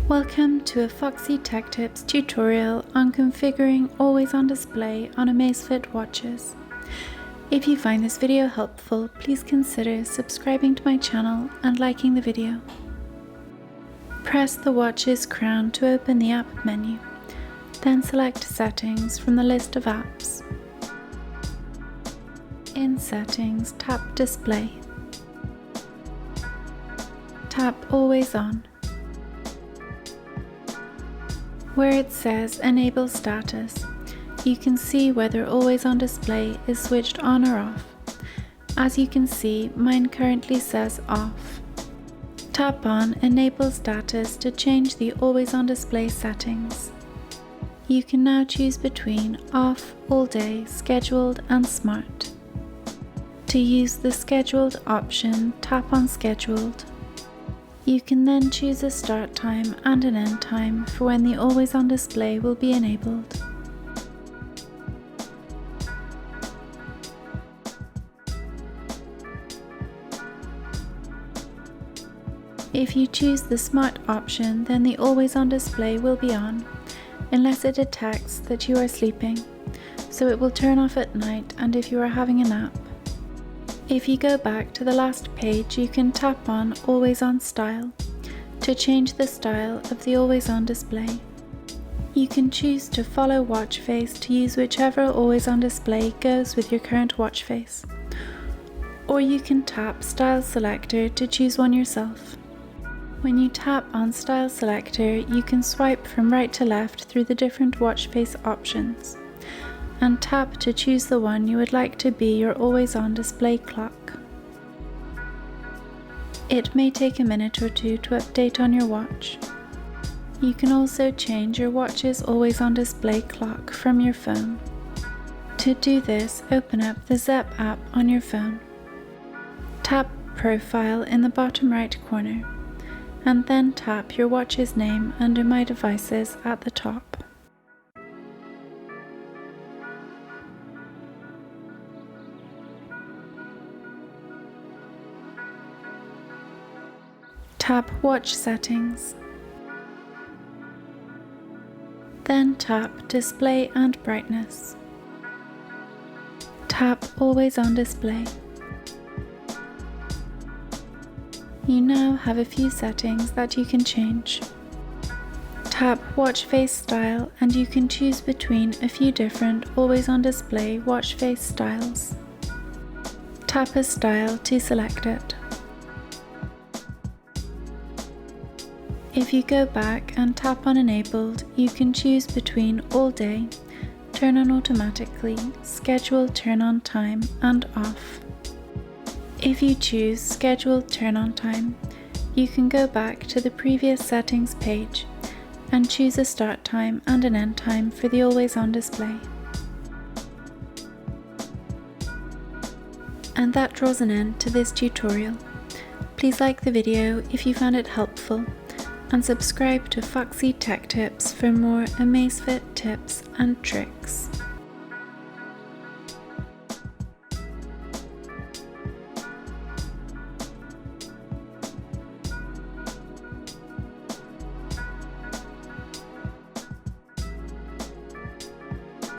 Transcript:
Welcome to a Foxy Tech Tips tutorial on configuring Always On Display on Amazfit watches. If you find this video helpful, please consider subscribing to my channel and liking the video. Press the watch's crown to open the app menu, then select Settings from the list of apps. In Settings, tap Display. Tap Always On. Where it says Enable Status, you can see whether Always On Display is switched on or off. As you can see, mine currently says Off. Tap on Enable Status to change the Always On Display settings. You can now choose between Off, All Day, Scheduled and Smart. To use the Scheduled option, tap on Scheduled. You can then choose a start time and an end time for when the Always On Display will be enabled. If you choose the Smart option, then the Always On Display will be on, unless it detects that you are sleeping, so it will turn off at night and if you are having a nap. If you go back to the last page, you can tap on Always On Style to change the style of the Always On Display. You can choose to follow watch face to use whichever Always On Display goes with your current watch face, or you can tap Style Selector to choose one yourself. When you tap on Style Selector, you can swipe from right to left through the different watch face options, and tap to choose the one you would like to be your Always On Display clock. It may take a minute or two to update on your watch. You can also change your watch's Always On Display clock from your phone. To do this, open up the Zepp app on your phone. Tap Profile in the bottom right corner, and then tap your watch's name under My Devices at the top. Tap Watch Settings. Then tap Display and Brightness. Tap Always On Display. You now have a few settings that you can change. Tap Watch Face Style and you can choose between a few different Always On Display watch face styles. Tap a style to select it. If you go back and tap on Enabled, you can choose between All Day, Turn On Automatically, Scheduled Turn On Time, and Off. If you choose Scheduled Turn On Time, you can go back to the previous settings page and choose a start time and an end time for the Always On Display. And that draws an end to this tutorial. Please like the video if you found it helpful, and subscribe to Foxy Tech Tips for more Amazfit tips and tricks.